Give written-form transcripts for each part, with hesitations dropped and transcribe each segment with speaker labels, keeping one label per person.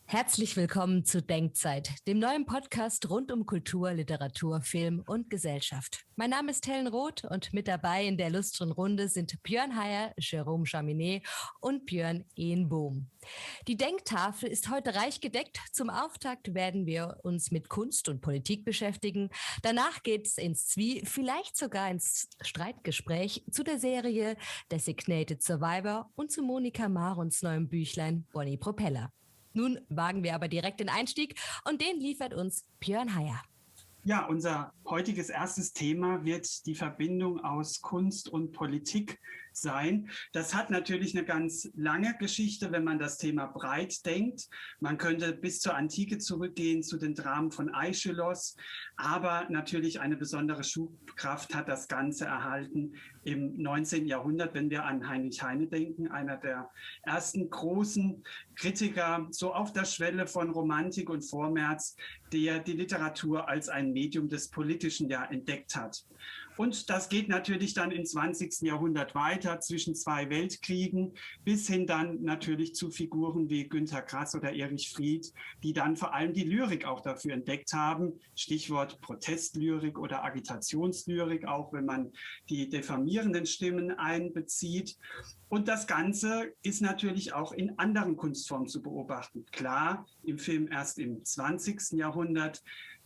Speaker 1: Herzlich willkommen zu Denkzeit, dem neuen Podcast rund um Kultur, Literatur, Film und Gesellschaft. Mein Name ist Helen Roth und mit dabei in der illustren Runde sind Björn Heyer, Jérôme Chaminet und Björn Ehnbohm. Die Denktafel ist heute reich gedeckt. Zum Auftakt werden wir uns mit Kunst und Politik beschäftigen. Danach geht's ins vielleicht sogar ins Streitgespräch zu der Serie Designated Survivor und zu Monika Marons neuem Büchlein Bonnie Propeller. Nun wagen wir aber direkt den Einstieg und den liefert uns Björn Heyer.
Speaker 2: Ja, unser heutiges erstes Thema wird die Verbindung aus Kunst und Politik sein. Das hat natürlich eine ganz lange Geschichte, wenn man das Thema breit denkt. Man könnte bis zur Antike zurückgehen, zu den Dramen von Aeschylus. Aber natürlich eine besondere Schubkraft hat das Ganze erhalten im 19. Jahrhundert, wenn wir an Heinrich Heine denken, einer der ersten großen Kritiker, so auf der Schwelle von Romantik und Vormärz, der die Literatur als ein Medium des Politischen ja entdeckt hat. Und das geht natürlich dann im 20. Jahrhundert weiter, zwischen zwei Weltkriegen, bis hin dann natürlich zu Figuren wie Günter Grass oder Erich Fried, die dann vor allem die Lyrik auch dafür entdeckt haben. Stichwort Protestlyrik oder Agitationslyrik, auch wenn man die diffamierenden Stimmen einbezieht. Und das Ganze ist natürlich auch in anderen Kunstformen zu beobachten. Klar, im Film erst im 20. Jahrhundert.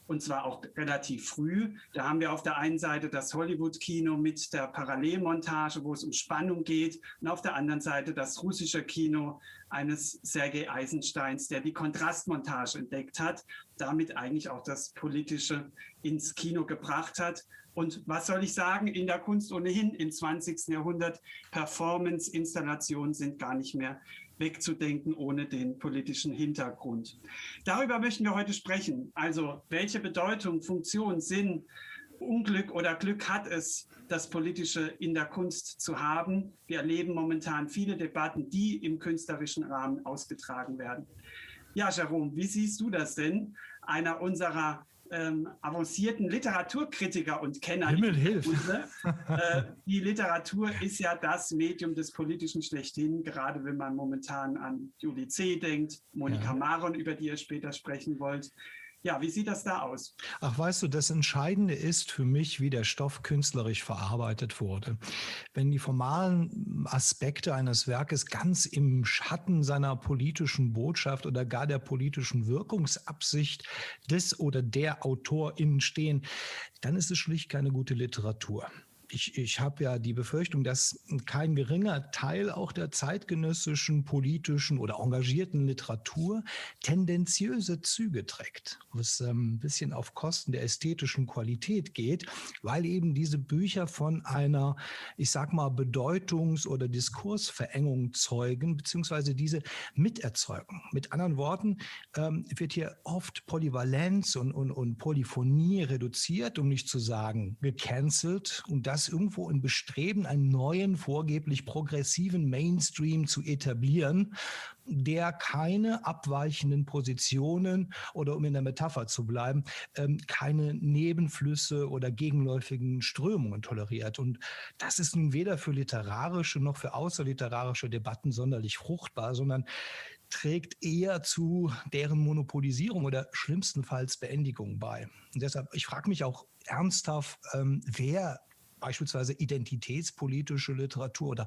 Speaker 2: Und zwar auch relativ früh. Da haben wir auf der einen Seite das Hollywood-Kino mit der Parallelmontage, wo es um Spannung geht. Und auf der anderen Seite das russische Kino eines Sergei Eisensteins, der die Kontrastmontage entdeckt hat, damit eigentlich auch das Politische ins Kino gebracht hat. Und was soll ich sagen, in der Kunst ohnehin im 20. Jahrhundert, Performance, Installationen sind gar nicht mehr wegzudenken ohne den politischen Hintergrund. Darüber möchten wir heute sprechen. Also welche Bedeutung, Funktion, Sinn, Unglück oder Glück hat es, das Politische in der Kunst zu haben? Wir erleben momentan viele Debatten, die im künstlerischen Rahmen ausgetragen werden. Ja, Jérôme, wie siehst du das denn? Einer unserer avancierten Literaturkritiker und Kenner.
Speaker 3: Himmel hilf.
Speaker 2: Die Literatur ist ja das Medium des Politischen schlechthin, gerade wenn man momentan an Julie C. denkt, Monika Maron, über die ihr später sprechen wollt. Ja, wie sieht das da aus?
Speaker 3: Ach, weißt du, das Entscheidende ist für mich, wie der Stoff künstlerisch verarbeitet wurde. Wenn die formalen Aspekte eines Werkes ganz im Schatten seiner politischen Botschaft oder gar der politischen Wirkungsabsicht des oder der AutorInnen stehen, dann ist es schlicht keine gute Literatur. Ich habe ja die Befürchtung, dass kein geringer Teil auch der zeitgenössischen, politischen oder engagierten Literatur tendenziöse Züge trägt, was ein bisschen auf Kosten der ästhetischen Qualität geht, weil eben diese Bücher von einer, ich sag mal, Bedeutungs- oder Diskursverengung zeugen, beziehungsweise diese miterzeugen. Mit anderen Worten wird hier oft Polyvalenz und Polyphonie reduziert, um nicht zu sagen gecancelt, und das irgendwo im Bestreben, einen neuen, vorgeblich progressiven Mainstream zu etablieren, der keine abweichenden Positionen oder, um in der Metapher zu bleiben, keine Nebenflüsse oder gegenläufigen Strömungen toleriert. Und das ist nun weder für literarische noch für außerliterarische Debatten sonderlich fruchtbar, sondern trägt eher zu deren Monopolisierung oder schlimmstenfalls Beendigung bei. Und deshalb, ich frage mich auch ernsthaft, wer beispielsweise identitätspolitische Literatur oder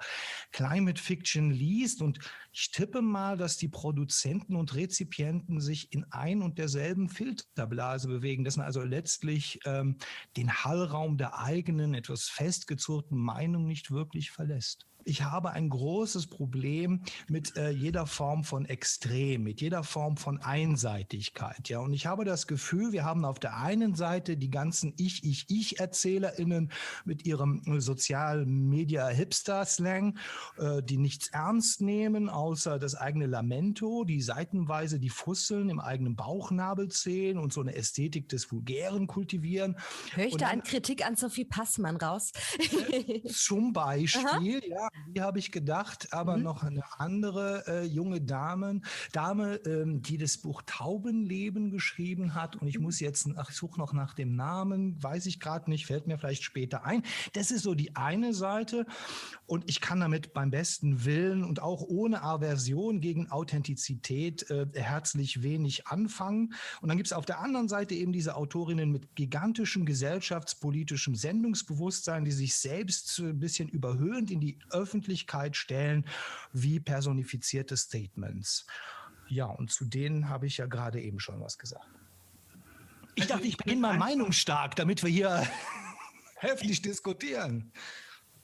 Speaker 3: Climate Fiction liest. Und ich tippe mal, dass die Produzenten und Rezipienten sich in ein und derselben Filterblase bewegen, dass man also letztlich den Hallraum der eigenen, etwas festgezurrten Meinung nicht wirklich verlässt. Ich habe ein großes Problem mit jeder Form von Extrem, mit jeder Form von Einseitigkeit. Ja, und ich habe das Gefühl, wir haben auf der einen Seite die ganzen Ich-ErzählerInnen mit ihrem Sozial-Media-Hipster-Slang, die nichts ernst nehmen, außer das eigene Lamento, die seitenweise die Fusseln im eigenen Bauchnabel zählen und so eine Ästhetik des Vulgären kultivieren.
Speaker 1: Höre ich da an Kritik an Sophie Passmann raus?
Speaker 3: Zum Beispiel, ja. die habe ich gedacht, aber noch eine andere junge Dame, die das Buch Taubenleben geschrieben hat. Und ich muss jetzt, ich suche noch nach dem Namen, weiß ich gerade nicht, fällt mir vielleicht später ein. Das ist so die eine Seite. Und ich kann damit beim besten Willen und auch ohne Aversion gegen Authentizität herzlich wenig anfangen. Und dann gibt es auf der anderen Seite eben diese Autorinnen mit gigantischem gesellschaftspolitischem Sendungsbewusstsein, die sich selbst ein bisschen überhöhend in die Öffentlichkeit stellen, wie personifizierte Statements. Ja, und zu denen habe ich ja gerade eben schon was gesagt. Ich dachte, ich beginne mal meinungsstark, damit wir hier heftig diskutieren.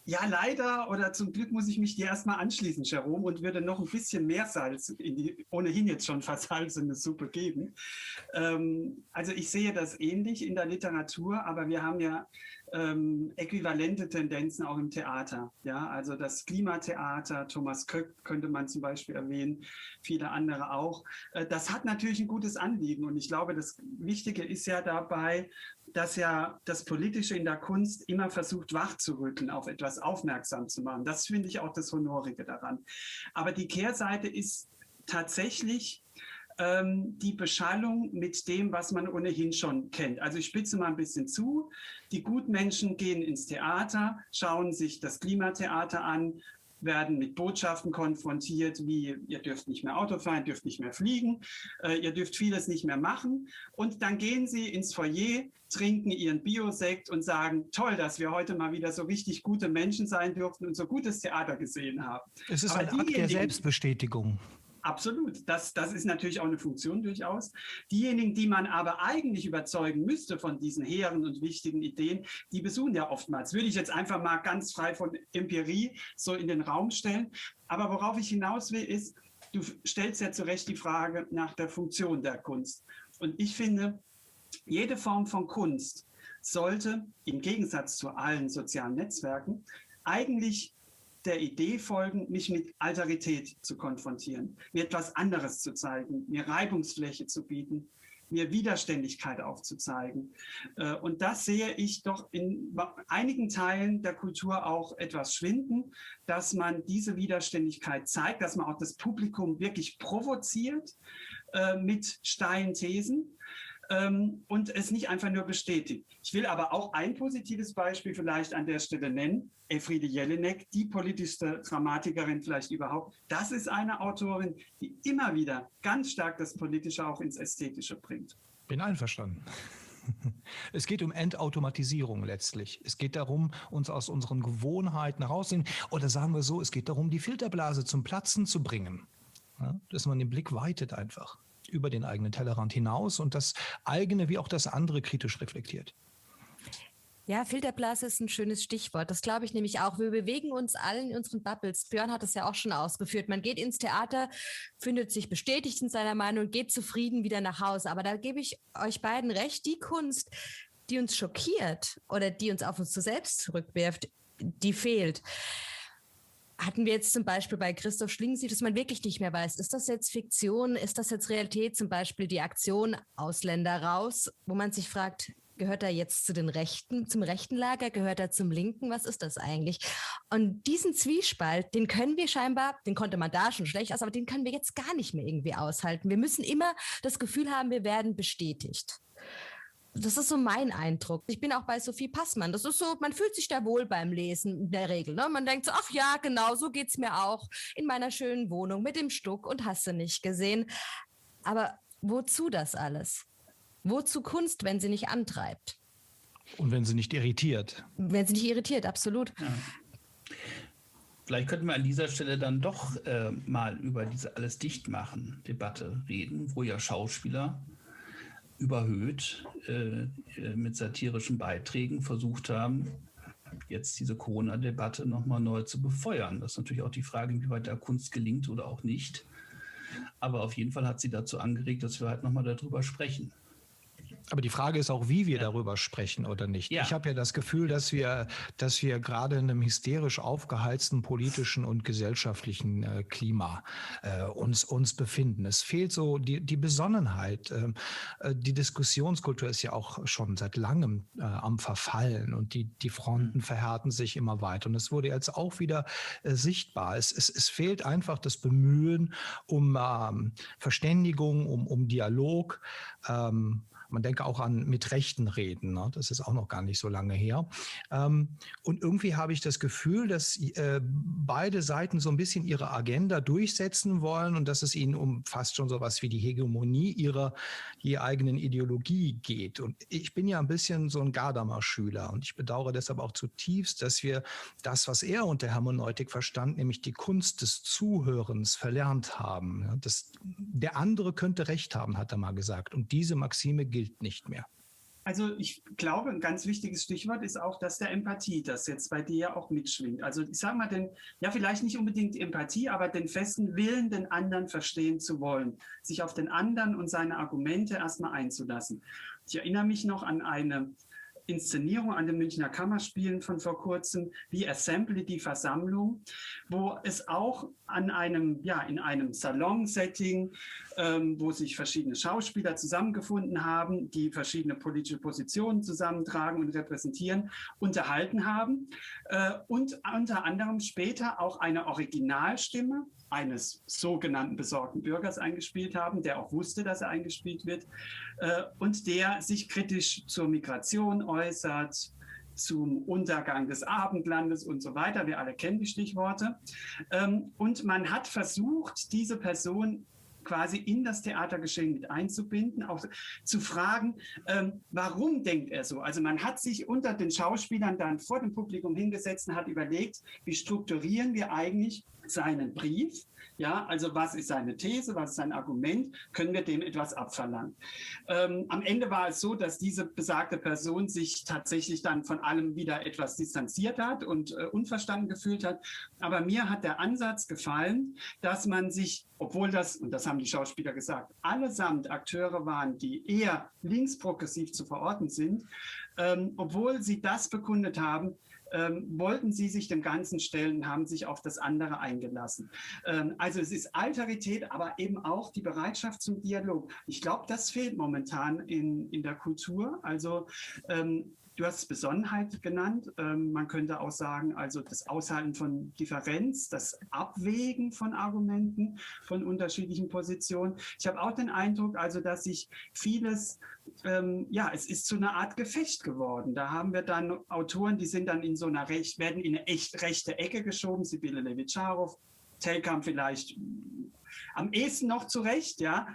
Speaker 2: Ja, leider oder zum Glück muss ich mich dir erstmal anschließen, Jerome, und würde noch ein bisschen mehr Salz in die ohnehin jetzt schon versalzene Suppe geben. Also ich sehe das ähnlich in der Literatur, aber wir haben ja äquivalente Tendenzen auch im Theater. Ja, also das Klimatheater, Thomas Köck könnte man zum Beispiel erwähnen, viele andere auch. Das hat natürlich ein gutes Anliegen und ich glaube, das Wichtige ist ja dabei, dass ja das Politische in der Kunst immer versucht, wachzurütteln, auf etwas aufmerksam zu machen. Das finde ich auch das Honorige daran. Aber die Kehrseite ist tatsächlich die Beschallung mit dem, was man ohnehin schon kennt. Also ich spitze mal ein bisschen zu. Die Gutmenschen gehen ins Theater, schauen sich das Klimatheater an, werden mit Botschaften konfrontiert, wie ihr dürft nicht mehr Auto fahren, dürft nicht mehr fliegen, ihr dürft vieles nicht mehr machen. Und dann gehen sie ins Foyer, trinken ihren Biosekt und sagen, toll, dass wir heute mal wieder so richtig gute Menschen sein durften und so gutes Theater gesehen haben.
Speaker 3: Es ist ein Akt der Selbstbestätigung.
Speaker 2: Absolut, das ist natürlich auch eine Funktion durchaus. Diejenigen, die man aber eigentlich überzeugen müsste von diesen hehren und wichtigen Ideen, die besuchen ja oftmals. Würde ich jetzt einfach mal ganz frei von Empirie so in den Raum stellen. Aber worauf ich hinaus will, ist, du stellst ja zu Recht die Frage nach der Funktion der Kunst. Und ich finde, jede Form von Kunst sollte im Gegensatz zu allen sozialen Netzwerken eigentlich der Idee folgen, mich mit Alterität zu konfrontieren, mir etwas anderes zu zeigen, mir Reibungsfläche zu bieten, mir Widerständigkeit aufzuzeigen. Und das sehe ich doch in einigen Teilen der Kultur auch etwas schwinden, dass man diese Widerständigkeit zeigt, dass man auch das Publikum wirklich provoziert mit steilen Thesen. Und es nicht einfach nur bestätigt. Ich will aber auch ein positives Beispiel vielleicht an der Stelle nennen. Elfriede Jelinek, die politischste Dramatikerin vielleicht überhaupt. Das ist eine Autorin, die immer wieder ganz stark das Politische auch ins Ästhetische bringt.
Speaker 3: Bin einverstanden. Es geht um Entautomatisierung letztlich. Es geht darum, uns aus unseren Gewohnheiten herauszunehmen. Oder sagen wir so, es geht darum, die Filterblase zum Platzen zu bringen. Ja, dass man den Blick weitet einfach über den eigenen Tellerrand hinaus und das eigene wie auch das andere kritisch reflektiert.
Speaker 1: Ja, Filterblase ist ein schönes Stichwort. Das glaube ich nämlich auch. Wir bewegen uns allen in unseren Bubbles. Björn hat es ja auch schon ausgeführt. Man geht ins Theater, findet sich bestätigt in seiner Meinung, geht zufrieden wieder nach Hause. Aber da gebe ich euch beiden recht, die Kunst, die uns schockiert oder die uns auf uns selbst zurückwirft, die fehlt. Hatten wir jetzt zum Beispiel bei Christoph Schlingensief, dass man wirklich nicht mehr weiß, ist das jetzt Fiktion, ist das jetzt Realität, zum Beispiel die Aktion Ausländer raus, wo man sich fragt, gehört er jetzt zu den Rechten, zum rechten Lager, gehört er zum Linken, was ist das eigentlich? Und diesen Zwiespalt, den können wir scheinbar, den konnte man da schon schlecht aus, aber den können wir jetzt gar nicht mehr irgendwie aushalten. Wir müssen immer das Gefühl haben, wir werden bestätigt. Das ist so mein Eindruck. Ich bin auch bei Sophie Passmann. Das ist so, man fühlt sich da wohl beim Lesen in der Regel. Ne? Man denkt so, ach ja, genau, so geht's mir auch in meiner schönen Wohnung mit dem Stuck und hast du nicht gesehen. Aber wozu das alles? Wozu Kunst, wenn sie nicht antreibt?
Speaker 3: Und wenn sie nicht irritiert.
Speaker 1: Wenn sie nicht irritiert, absolut.
Speaker 4: Ja. Vielleicht könnten wir an dieser Stelle dann doch mal über diese Alles-Dicht-Machen-Debatte reden, wo ja Schauspieler überhöht mit satirischen Beiträgen versucht haben, jetzt diese Corona-Debatte nochmal neu zu befeuern. Das ist natürlich auch die Frage, inwieweit da Kunst gelingt oder auch nicht. Aber auf jeden Fall hat sie dazu angeregt, dass wir halt nochmal darüber sprechen.
Speaker 3: Aber die Frage ist auch, wie wir darüber sprechen oder nicht. Ja. Ich habe ja das Gefühl, dass wir gerade in einem hysterisch aufgeheizten politischen und gesellschaftlichen Klima uns befinden. Es fehlt so die Besonnenheit. Die Diskussionskultur ist ja auch schon seit langem am Verfallen und die Fronten verhärten sich immer weiter. Und es wurde jetzt auch wieder sichtbar. Es fehlt einfach das Bemühen um Verständigung, um Dialog. Man denke auch an mit Rechten reden, ne? Das ist auch noch gar nicht so lange her. Und irgendwie habe ich das Gefühl, dass beide Seiten so ein bisschen ihre Agenda durchsetzen wollen und dass es ihnen um fast schon sowas wie die Hegemonie ihrer eigenen Ideologie geht. Und ich bin ja ein bisschen so ein Gadamer-Schüler und ich bedauere deshalb auch zutiefst, dass wir das, was er unter Hermeneutik verstand, nämlich die Kunst des Zuhörens verlernt haben. Der andere könnte Recht haben, hat er mal gesagt. Und diese Maxime gilt nicht mehr.
Speaker 2: Also ich glaube, ein ganz wichtiges Stichwort ist auch das der Empathie, das jetzt bei dir ja auch mitschwingt. Also ich sage mal, vielleicht nicht unbedingt die Empathie, aber den festen Willen, den anderen verstehen zu wollen, sich auf den anderen und seine Argumente erstmal einzulassen. Ich erinnere mich noch an eine Inszenierung an den Münchner Kammerspielen von vor kurzem, wie Assembly, die Versammlung, wo es auch in einem Salon-Setting, wo sich verschiedene Schauspieler zusammengefunden haben, die verschiedene politische Positionen zusammentragen und repräsentieren, unterhalten haben und unter anderem später auch eine Originalstimme eines sogenannten besorgten Bürgers eingespielt haben, der auch wusste, dass er eingespielt wird und der sich kritisch zur Migration äußert, zum Untergang des Abendlandes und so weiter. Wir alle kennen die Stichworte. Und man hat versucht, diese Person quasi in das Theatergeschehen mit einzubinden, auch zu fragen, warum denkt er so? Also man hat sich unter den Schauspielern dann vor dem Publikum hingesetzt und hat überlegt, wie strukturieren wir eigentlich seinen Brief? Ja, also was ist seine These, was ist sein Argument? Können wir dem etwas abverlangen? Am Ende war es so, dass diese besagte Person sich tatsächlich dann von allem wieder etwas distanziert hat und unverstanden gefühlt hat. Aber mir hat der Ansatz gefallen, dass man sich, obwohl das, und das haben die Schauspieler gesagt, allesamt Akteure waren, die eher linksprogressiv zu verorten sind, obwohl sie das bekundet haben, wollten sie sich dem Ganzen stellen, haben sich auf das andere eingelassen. Also es ist Alterität, aber eben auch die Bereitschaft zum Dialog. Ich glaube, das fehlt momentan in der Kultur. Also du hast es Besonnenheit genannt. Man könnte auch sagen, also das Aushalten von Differenz, das Abwägen von Argumenten, von unterschiedlichen Positionen. Ich habe auch den Eindruck, also dass sich vieles, es ist zu einer Art Gefecht geworden. Da haben wir dann Autoren, die sind dann werden in eine echt rechte Ecke geschoben. Sibylle Levitscharow, Telkamp vielleicht am ehesten noch zurecht, ja.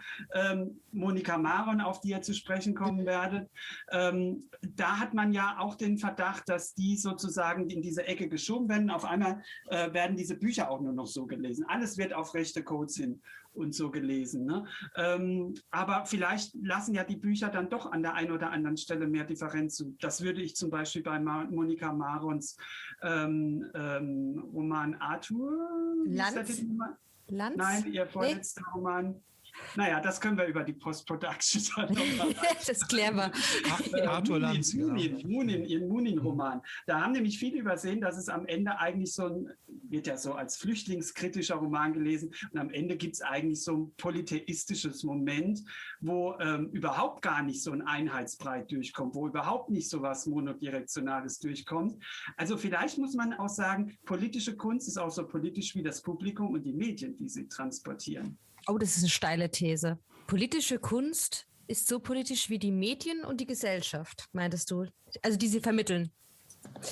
Speaker 2: Monika Maron, auf die ihr zu sprechen kommen werdet. Da hat man ja auch den Verdacht, dass die sozusagen in diese Ecke geschoben werden. Auf einmal werden diese Bücher auch nur noch so gelesen. Alles wird auf rechte Codes hin und so gelesen. Ne? Aber vielleicht lassen ja die Bücher dann doch an der einen oder anderen Stelle mehr Differenz zu. Das würde ich zum Beispiel bei Monika Marons Roman Arthur.
Speaker 1: Lanz?
Speaker 2: Nein, ihr vorletzter Roman. Naja, das können wir über die Post-Production dann nochmal.
Speaker 1: Das klären wir.
Speaker 3: Arthur Lanz.
Speaker 2: Ihren Munin-Roman. Da haben nämlich viele übersehen, dass es am Ende eigentlich wird ja so als flüchtlingskritischer Roman gelesen, und am Ende gibt es eigentlich so ein polytheistisches Moment, wo überhaupt gar nicht so ein Einheitsbrei durchkommt, wo überhaupt nicht so was Monodirektionales durchkommt. Also vielleicht muss man auch sagen, politische Kunst ist auch so politisch wie das Publikum und die Medien, die sie transportieren.
Speaker 1: Oh, das ist eine steile These. Politische Kunst ist so politisch wie die Medien und die Gesellschaft, meintest du? Also die sie vermitteln.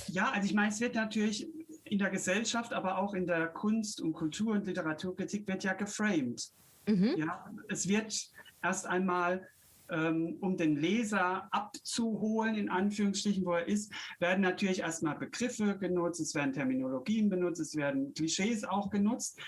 Speaker 2: Ja, also ich meine, es wird natürlich in der Gesellschaft, aber auch in der Kunst- und Kultur- und Literaturkritik wird ja geframed. Mhm. Ja, es wird erst einmal, um den Leser abzuholen, in Anführungsstrichen, wo er ist, werden natürlich erstmal Begriffe genutzt, es werden Terminologien benutzt, es werden Klischees auch genutzt.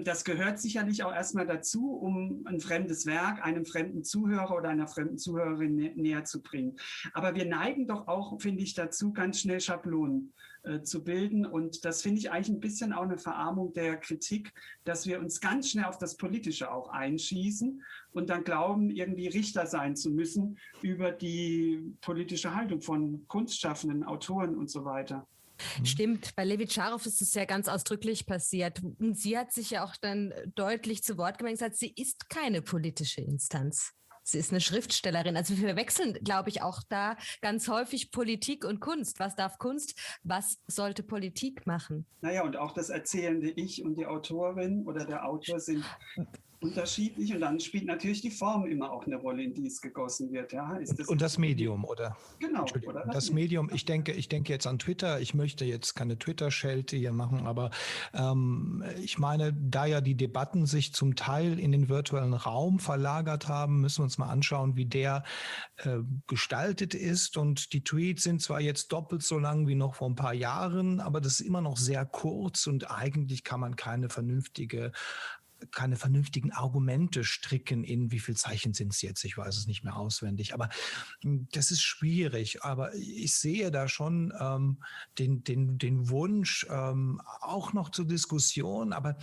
Speaker 2: Das gehört sicherlich auch erstmal dazu, um ein fremdes Werk einem fremden Zuhörer oder einer fremden Zuhörerin näher zu bringen. Aber wir neigen doch auch, finde ich, dazu, ganz schnell Schablonen zu bilden. Und das finde ich eigentlich ein bisschen auch eine Verarmung der Kritik, dass wir uns ganz schnell auf das Politische auch einschießen und dann glauben, irgendwie Richter sein zu müssen über die politische Haltung von Kunstschaffenden, Autoren und so weiter.
Speaker 1: Stimmt, bei Levit Scharow ist es ja ganz ausdrücklich passiert. Und sie hat sich ja auch dann deutlich zu Wort gemeldet und gesagt, sie ist keine politische Instanz. Sie ist eine Schriftstellerin. Also wir verwechseln, glaube ich, auch da ganz häufig Politik und Kunst. Was darf Kunst? Was sollte Politik machen?
Speaker 2: Naja, und auch das erzählende Ich und die Autorin oder der Autor sind unterschiedlich. Und dann spielt natürlich die Form immer auch eine Rolle, in die es gegossen wird. Ja,
Speaker 3: und das Medium, oder?
Speaker 2: Genau. Oder
Speaker 3: das Medium, ich denke jetzt an Twitter. Ich möchte jetzt keine Twitter-Schelte hier machen, aber ich meine, da ja die Debatten sich zum Teil in den virtuellen Raum verlagert haben, müssen wir uns mal anschauen, wie der gestaltet ist. Und die Tweets sind zwar jetzt doppelt so lang wie noch vor ein paar Jahren, aber das ist immer noch sehr kurz und eigentlich kann man keine vernünftigen Argumente stricken in, wie viele Zeichen sind es jetzt, ich weiß es nicht mehr auswendig, aber das ist schwierig, aber ich sehe da schon den Wunsch auch noch zur Diskussion, aber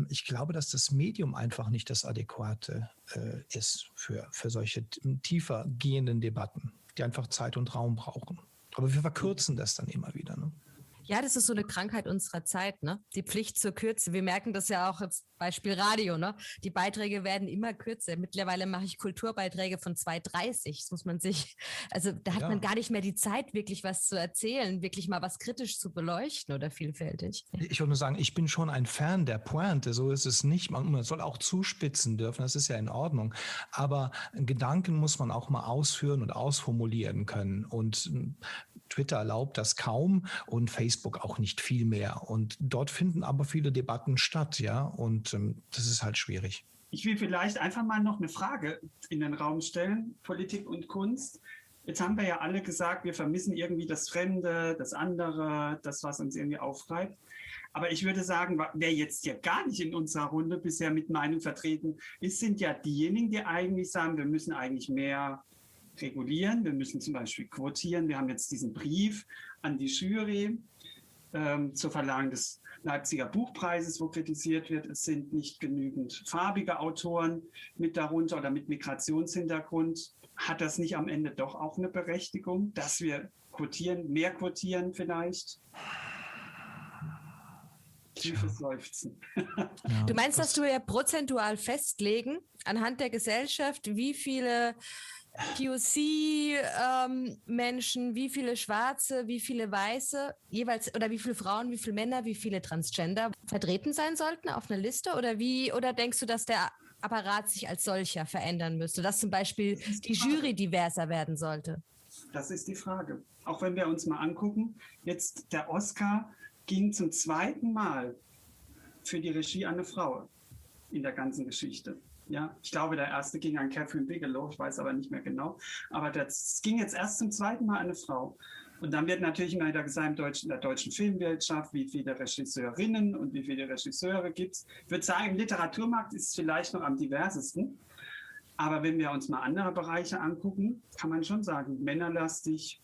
Speaker 3: ich glaube, dass das Medium einfach nicht das Adäquate ist für solche tiefer gehenden Debatten, die einfach Zeit und Raum brauchen. Aber wir verkürzen das dann immer wieder, ne?
Speaker 1: Ja, das ist so eine Krankheit unserer Zeit, ne? Die Pflicht zur Kürze. Wir merken das ja auch als Beispiel Radio, ne? Die Beiträge werden immer kürzer. Mittlerweile mache ich Kulturbeiträge von 2,30. Das muss man sich, also da hat man gar nicht mehr die Zeit, wirklich was zu erzählen, wirklich mal was kritisch zu beleuchten oder vielfältig.
Speaker 3: Ich würde nur sagen, ich bin schon ein Fan der Pointe, so ist es nicht. Man soll auch zuspitzen dürfen, das ist ja in Ordnung. Aber Gedanken muss man auch mal ausführen und ausformulieren können. Und Twitter erlaubt das kaum und Facebook auch nicht viel mehr. Und dort finden aber viele Debatten statt, ja. Und das ist halt schwierig.
Speaker 2: Ich will vielleicht einfach mal noch eine Frage in den Raum stellen, Politik und Kunst. Jetzt haben wir ja alle gesagt, wir vermissen irgendwie das Fremde, das andere, das, was uns irgendwie aufreibt. Aber ich würde sagen, wer jetzt hier gar nicht in unserer Runde bisher mit Meinung vertreten ist, sind ja diejenigen, die eigentlich sagen, wir müssen eigentlich mehr regulieren, wir müssen zum Beispiel quotieren. Wir haben jetzt diesen Brief an die Jury zur Verleihung des Leipziger Buchpreises, wo kritisiert wird, es sind nicht genügend farbige Autoren mit darunter oder mit Migrationshintergrund. Hat das nicht am Ende doch auch eine Berechtigung, dass wir quotieren, mehr quotieren vielleicht? Tiefes Seufzen.
Speaker 1: Ja, du meinst, dass du ja prozentual festlegen anhand der Gesellschaft, wie viele POC-Menschen, wie viele Schwarze, wie viele Weiße jeweils oder wie viele Frauen, wie viele Männer, wie viele Transgender vertreten sein sollten auf einer Liste? Oder denkst du, dass der Apparat sich als solcher verändern müsste, dass zum Beispiel die Jury diverser werden sollte?
Speaker 2: Das ist die Frage. Auch wenn wir uns mal angucken, jetzt der Oscar ging zum zweiten Mal für die Regie an eine Frau in der ganzen Geschichte. Ja, ich glaube, der erste ging an Catherine Bigelow, ich weiß aber nicht mehr genau. Aber das ging jetzt erst zum zweiten Mal an eine Frau. Und dann wird natürlich immer wieder gesagt, in der deutschen Filmwirtschaft, wie viele Regisseurinnen und wie viele Regisseure gibt es. Ich würde sagen, im Literaturmarkt ist es vielleicht noch am diversesten. Aber wenn wir uns mal andere Bereiche angucken, kann man schon sagen, männerlastig.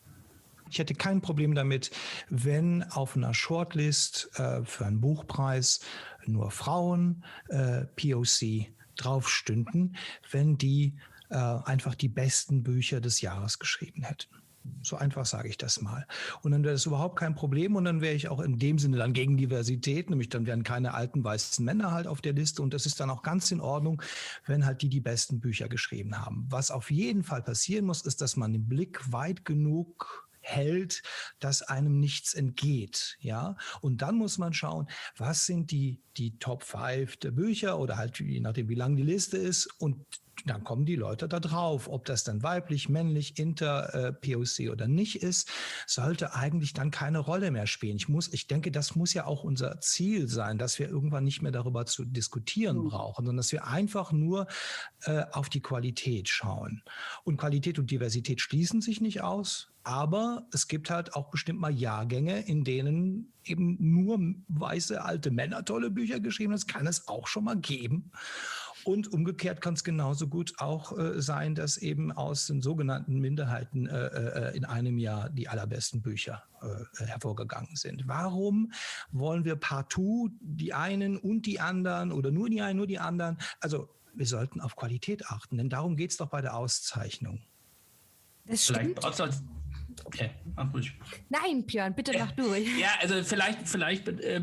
Speaker 3: Ich hätte kein Problem damit, wenn auf einer Shortlist für einen Buchpreis nur Frauen, POC, drauf stünden, wenn die einfach die besten Bücher des Jahres geschrieben hätten. So einfach sage ich das mal. Und dann wäre das überhaupt kein Problem und dann wäre ich auch in dem Sinne dann gegen Diversität, nämlich dann wären keine alten weißen Männer halt auf der Liste und das ist dann auch ganz in Ordnung, wenn halt die besten Bücher geschrieben haben. Was auf jeden Fall passieren muss, ist, dass man den Blick weit genug hält, dass einem nichts entgeht, ja. Und dann muss man schauen, was sind die Top 5 der Bücher oder halt je nachdem, wie lang die Liste ist und dann kommen die Leute da drauf. Ob das dann weiblich, männlich, inter, POC oder nicht ist, sollte eigentlich dann keine Rolle mehr spielen. Ich denke, das muss ja auch unser Ziel sein, dass wir irgendwann nicht mehr darüber zu diskutieren brauchen, sondern dass wir einfach nur auf die Qualität schauen. Und Qualität und Diversität schließen sich nicht aus. Aber es gibt halt auch bestimmt mal Jahrgänge, in denen eben nur weiße alte Männer tolle Bücher geschrieben haben. Das kann es auch schon mal geben. Und umgekehrt kann es genauso gut auch sein, dass eben aus den sogenannten Minderheiten in einem Jahr die allerbesten Bücher hervorgegangen sind. Warum wollen wir partout die einen und die anderen oder nur die einen, nur die anderen? Also wir sollten auf Qualität achten, denn darum geht es doch bei der Auszeichnung.
Speaker 1: Das stimmt.
Speaker 4: Okay, mach ruhig.
Speaker 1: Nein, Björn, bitte mach du.
Speaker 4: Ja, also vielleicht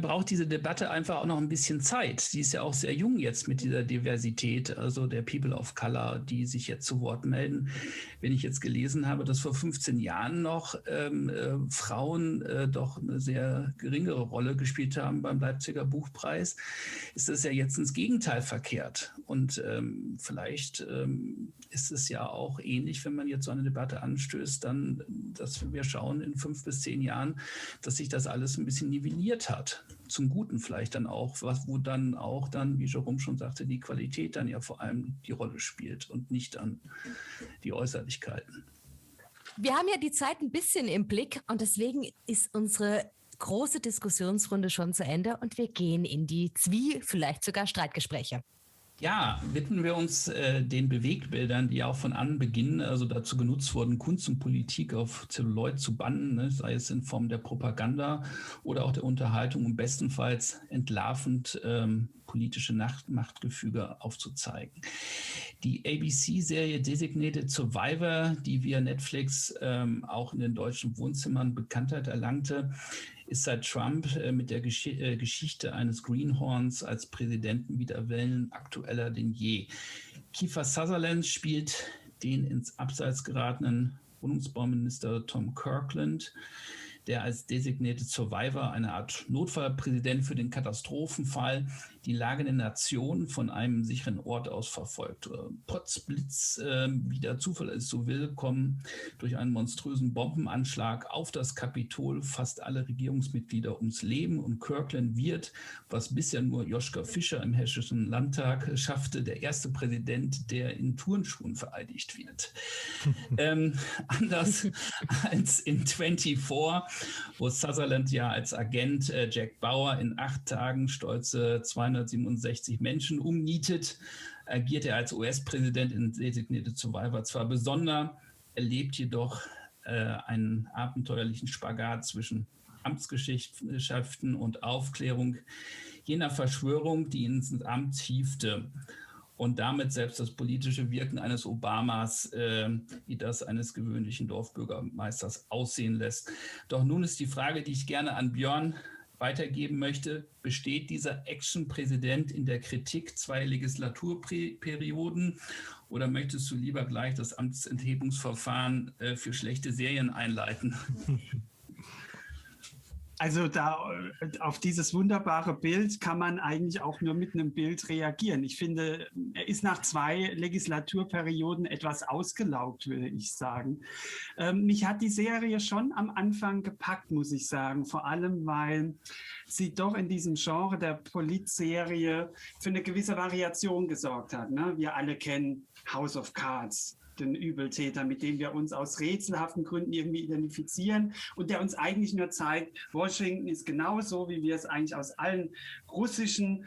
Speaker 4: braucht diese Debatte einfach auch noch ein bisschen Zeit. Die ist ja auch sehr jung jetzt mit dieser Diversität, also der People of Color, die sich jetzt zu Wort melden. Wenn ich jetzt gelesen habe, dass vor 15 Jahren noch Frauen doch eine sehr geringere Rolle gespielt haben beim Leipziger Buchpreis, ist das ja jetzt ins Gegenteil verkehrt. Und vielleicht ist es ja auch ähnlich, wenn man jetzt so eine Debatte anstößt, dann, dass wir schauen in 5 bis 10 Jahren, dass sich das alles ein bisschen nivelliert hat. Zum Guten vielleicht dann auch, wo dann auch dann, wie Jérôme schon sagte, die Qualität dann ja vor allem die Rolle spielt und nicht dann die Äußerlichkeiten.
Speaker 1: Wir haben ja die Zeit ein bisschen im Blick und deswegen ist unsere große Diskussionsrunde schon zu Ende und wir gehen in die vielleicht sogar Streitgespräche.
Speaker 4: Ja, widmen wir uns den Bewegtbildern, die auch von Anbeginn also dazu genutzt wurden, Kunst und Politik auf Zelluloid zu bannen, ne, sei es in Form der Propaganda oder auch der Unterhaltung, um bestenfalls entlarvend politische Machtgefüge aufzuzeigen. Die ABC-Serie Designated Survivor, die via Netflix auch in den deutschen Wohnzimmern Bekanntheit erlangte, ist seit Trump mit der Geschichte eines Greenhorns als Präsidenten wieder wellenaktueller denn je. Kiefer Sutherland spielt den ins Abseits geratenen Wohnungsbauminister Tom Kirkland, der als Designated Survivor, eine Art Notfallpräsident für den Katastrophenfall, die Lage der Nation von einem sicheren Ort aus verfolgt. Potzblitz, wie der Zufall es so will, kommen durch einen monströsen Bombenanschlag auf das Kapitol fast alle Regierungsmitglieder ums Leben und Kirkland wird, was bisher nur Joschka Fischer im Hessischen Landtag schaffte, der erste Präsident, der in Turnschuhen vereidigt wird. Anders als in 24, wo Sutherland ja als Agent Jack Bauer in 8 Tagen stolze 267 Menschen umnietet, agiert er als US-Präsident in Designated Survivor zwar besonder, erlebt jedoch einen abenteuerlichen Spagat zwischen Amtsgeschäften und Aufklärung jener Verschwörung, die ihn ins Amt hiefte. Und damit selbst das politische Wirken eines Obamas, wie das eines gewöhnlichen Dorfbürgermeisters aussehen lässt. Doch nun ist die Frage, die ich gerne an Björn weitergeben möchte: Besteht dieser Action-Präsident in der Kritik 2 Legislaturperioden oder möchtest du lieber gleich das Amtsenthebungsverfahren für schlechte Serien einleiten?
Speaker 2: Also auf dieses wunderbare Bild kann man eigentlich auch nur mit einem Bild reagieren. Ich finde, er ist nach 2 Legislaturperioden etwas ausgelaugt, würde ich sagen. Mich hat die Serie schon am Anfang gepackt, muss ich sagen. Vor allem, weil sie doch in diesem Genre der Politserie für eine gewisse Variation gesorgt hat. Ne? Wir alle kennen House of Cards, den Übeltäter, mit dem wir uns aus rätselhaften Gründen irgendwie identifizieren und der uns eigentlich nur zeigt, Washington ist genauso, wie wir es eigentlich aus allen russischen,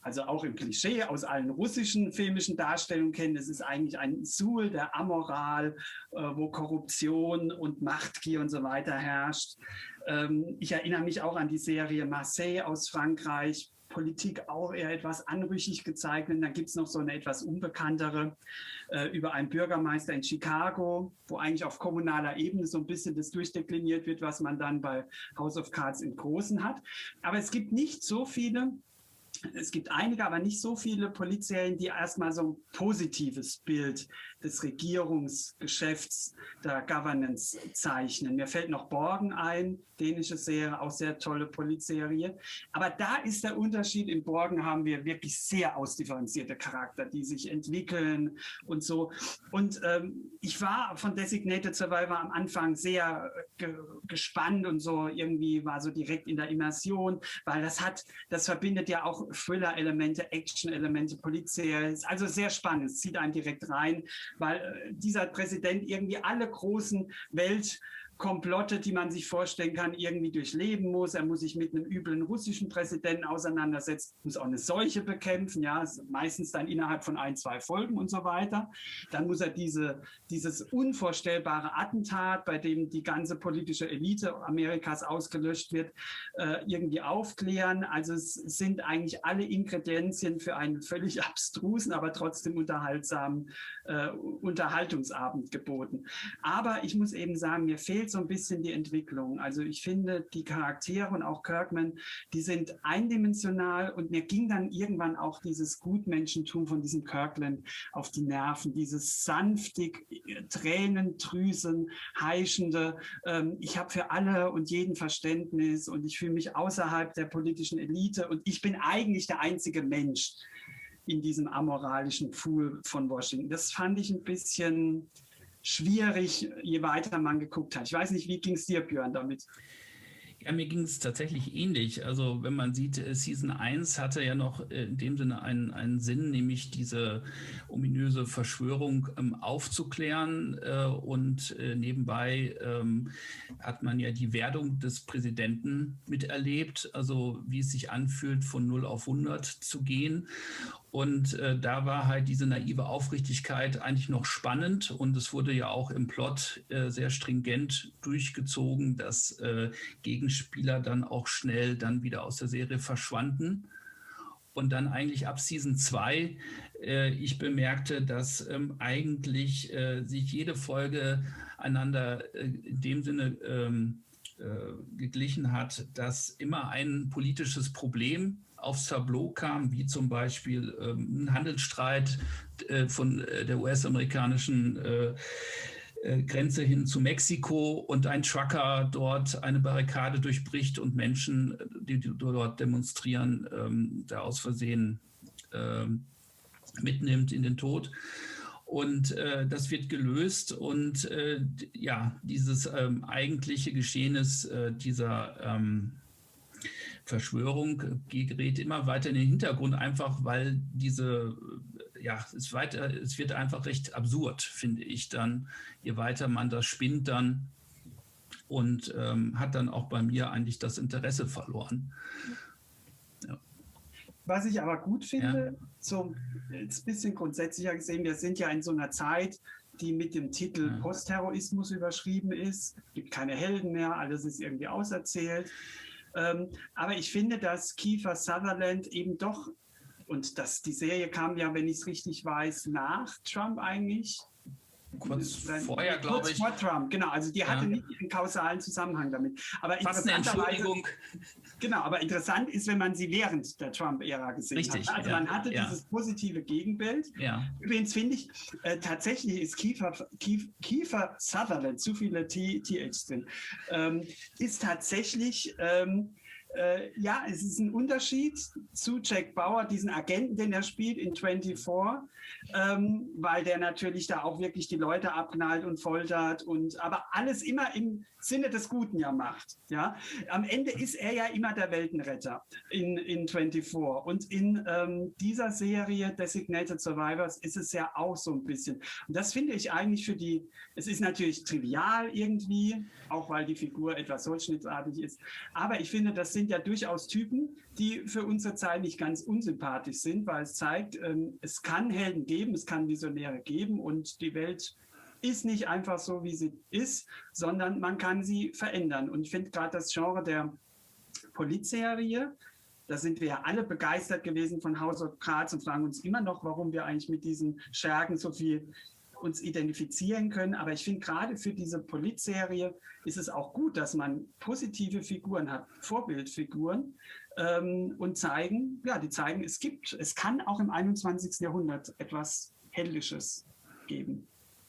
Speaker 2: also auch im Klischee, aus allen russischen filmischen Darstellungen kennen. Es ist eigentlich ein Suhl der Amoral, wo Korruption und Machtgier und so weiter herrscht. Ich erinnere mich auch an die Serie Marseille aus Frankreich, Politik auch eher etwas anrüchig gezeichnet. Und dann gibt es noch so eine etwas unbekanntere über einen Bürgermeister in Chicago, wo eigentlich auf kommunaler Ebene so ein bisschen das durchdekliniert wird, was man dann bei House of Cards im Großen hat. Aber es gibt nicht so viele es gibt einige, aber nicht so viele Politserien, die erstmal so ein positives Bild des Regierungsgeschäfts, der Governance zeichnen. Mir fällt noch Borgen ein, dänische Serie, auch sehr tolle Politserie. Aber da ist der Unterschied, in Borgen haben wir wirklich sehr ausdifferenzierte Charakter, die sich entwickeln und so. Und ich war von Designated Survivor am Anfang sehr gespannt und so, irgendwie war so direkt in der Immersion, weil das verbindet ja auch Thriller-Elemente, Action-Elemente, Polizei. Also sehr spannend, es zieht einen direkt rein, weil dieser Präsident irgendwie alle großen Weltkomplotte, die man sich vorstellen kann, irgendwie durchleben muss. Er muss sich mit einem üblen russischen Präsidenten auseinandersetzen, muss auch eine Seuche bekämpfen, ja, meistens dann innerhalb von 1-2 Folgen und so weiter. Dann muss er dieses unvorstellbare Attentat, bei dem die ganze politische Elite Amerikas ausgelöscht wird, irgendwie aufklären. Also es sind eigentlich alle Ingredienzien für einen völlig abstrusen, aber trotzdem unterhaltsamen Unterhaltungsabend geboten. Aber ich muss eben sagen, mir fehlt so ein bisschen die Entwicklung. Also ich finde, die Charaktere und auch Kirkman, die sind eindimensional und mir ging dann irgendwann auch dieses Gutmenschentum von diesem Kirkland auf die Nerven, dieses sanftig, tränendrüsen, heischende, ich habe für alle und jeden Verständnis und ich fühle mich außerhalb der politischen Elite und ich bin eigentlich der einzige Mensch in diesem amoralischen Pool von Washington. Das fand ich ein bisschen schwierig, je weiter man geguckt hat. Ich weiß nicht, wie ging es dir, Björn, damit?
Speaker 4: Ja, mir ging es tatsächlich ähnlich. Also wenn man sieht, Season 1 hatte ja noch in dem Sinne einen Sinn, nämlich diese ominöse Verschwörung aufzuklären. Und nebenbei hat man ja die Werdung des Präsidenten miterlebt, also wie es sich anfühlt, von 0 auf 100 zu gehen. Und da war halt diese naive Aufrichtigkeit eigentlich noch spannend. Und es wurde ja auch im Plot sehr stringent durchgezogen, dass Gegenspieler dann auch schnell dann wieder aus der Serie verschwanden. Und dann eigentlich ab Season 2 ich bemerkte, dass eigentlich sich jede Folge einander in dem Sinne geglichen hat, dass immer ein politisches Problem aufs Tableau kam, wie zum Beispiel ein Handelsstreit von der US-amerikanischen Grenze hin zu Mexiko und ein Trucker dort eine Barrikade durchbricht und Menschen, die dort demonstrieren, da aus Versehen mitnimmt in den Tod. Und das wird gelöst und ja, dieses eigentliche Geschehnis dieser Verschwörung gerät immer weiter in den Hintergrund, einfach weil es wird einfach recht absurd, finde ich dann, je weiter man das spinnt dann und hat dann auch bei mir eigentlich das Interesse verloren. Ja.
Speaker 2: Was ich aber gut finde, so ein bisschen grundsätzlicher gesehen, wir sind ja in so einer Zeit, die mit dem Titel Postterrorismus überschrieben ist. Es gibt keine Helden mehr, alles ist irgendwie auserzählt. Aber ich finde, dass Kiefer Sutherland eben doch, und die Serie kam ja, wenn ich es richtig weiß, nach Trump eigentlich.
Speaker 4: Kurz vorher, glaube ich.
Speaker 2: Kurz vor Trump, genau. Also die hatte nicht einen kausalen Zusammenhang damit. Aber
Speaker 4: fast eine Entschuldigung.
Speaker 2: Genau, aber interessant ist, wenn man sie während der Trump-Ära gesehen hat. Also man hatte dieses positive Gegenbild. Ja. Übrigens finde ich, tatsächlich ist Kiefer Sutherland, zu viele THs drin, ist tatsächlich... ja, es ist ein Unterschied zu Jack Bauer, diesen Agenten, den er spielt in 24, weil der natürlich da auch wirklich die Leute abknallt und foltert aber alles immer im Sinne des Guten ja macht. Ja? Am Ende ist er ja immer der Weltenretter in 24. Und in dieser Serie Designated Survivors ist es ja auch so ein bisschen. Und das finde ich eigentlich es ist natürlich trivial irgendwie, auch weil die Figur etwas holzschnittartig ist. Aber ich finde, das sind ja durchaus Typen, die für unsere Zeit nicht ganz unsympathisch sind, weil es zeigt, es kann Helden geben, es kann Visionäre geben und die Welt ist nicht einfach so, wie sie ist, sondern man kann sie verändern. Und ich finde gerade das Genre der Politserie, da sind wir ja alle begeistert gewesen von House of Cards und fragen uns immer noch, warum wir eigentlich mit diesen Schergen so viel uns identifizieren können. Aber ich finde, gerade für diese Politserie ist es auch gut, dass man positive Figuren hat, Vorbildfiguren, und die zeigen, es kann auch im 21. Jahrhundert etwas Heldisches geben.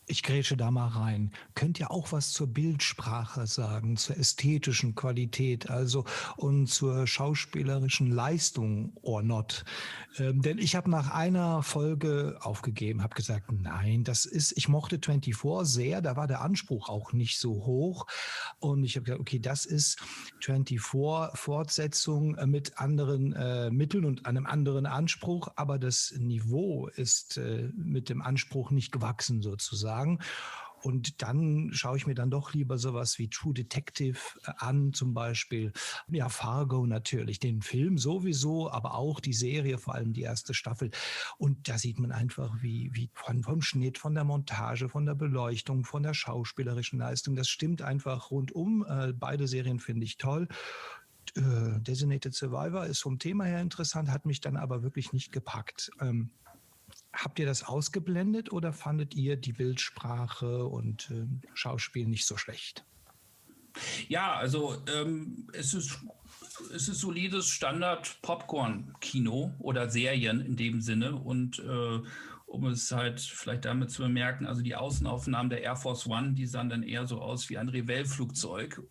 Speaker 3: Ich grätsche da mal rein. Könnt ihr auch was zur Bildsprache sagen, zur ästhetischen Qualität, also und zur schauspielerischen Leistung or not? Denn ich habe nach einer Folge aufgegeben, habe gesagt, nein, ich mochte 24 sehr, da war der Anspruch auch nicht so hoch. Und ich habe gesagt, okay, das ist 24 Fortsetzung mit anderen Mitteln und einem anderen Anspruch, aber das Niveau ist mit dem Anspruch nicht gewachsen sozusagen. Und dann schaue ich mir dann doch lieber sowas wie True Detective an, zum Beispiel. Ja, Fargo natürlich, den Film sowieso, aber auch die Serie, vor allem die erste Staffel. Und da sieht man einfach, wie vom Schnitt, von der Montage, von der Beleuchtung, von der schauspielerischen Leistung, das stimmt einfach rundum. Beide Serien finde ich toll. Designated Survivor ist vom Thema her interessant, hat mich dann aber wirklich nicht gepackt. Habt ihr das ausgeblendet oder fandet ihr die Bildsprache und Schauspiel nicht so schlecht?
Speaker 4: Ja, also es ist solides Standard-Popcorn-Kino oder Serien in dem Sinne. Und um es halt vielleicht damit zu bemerken, also die Außenaufnahmen der Air Force One, die sahen dann eher so aus wie ein Revell-Flugzeug.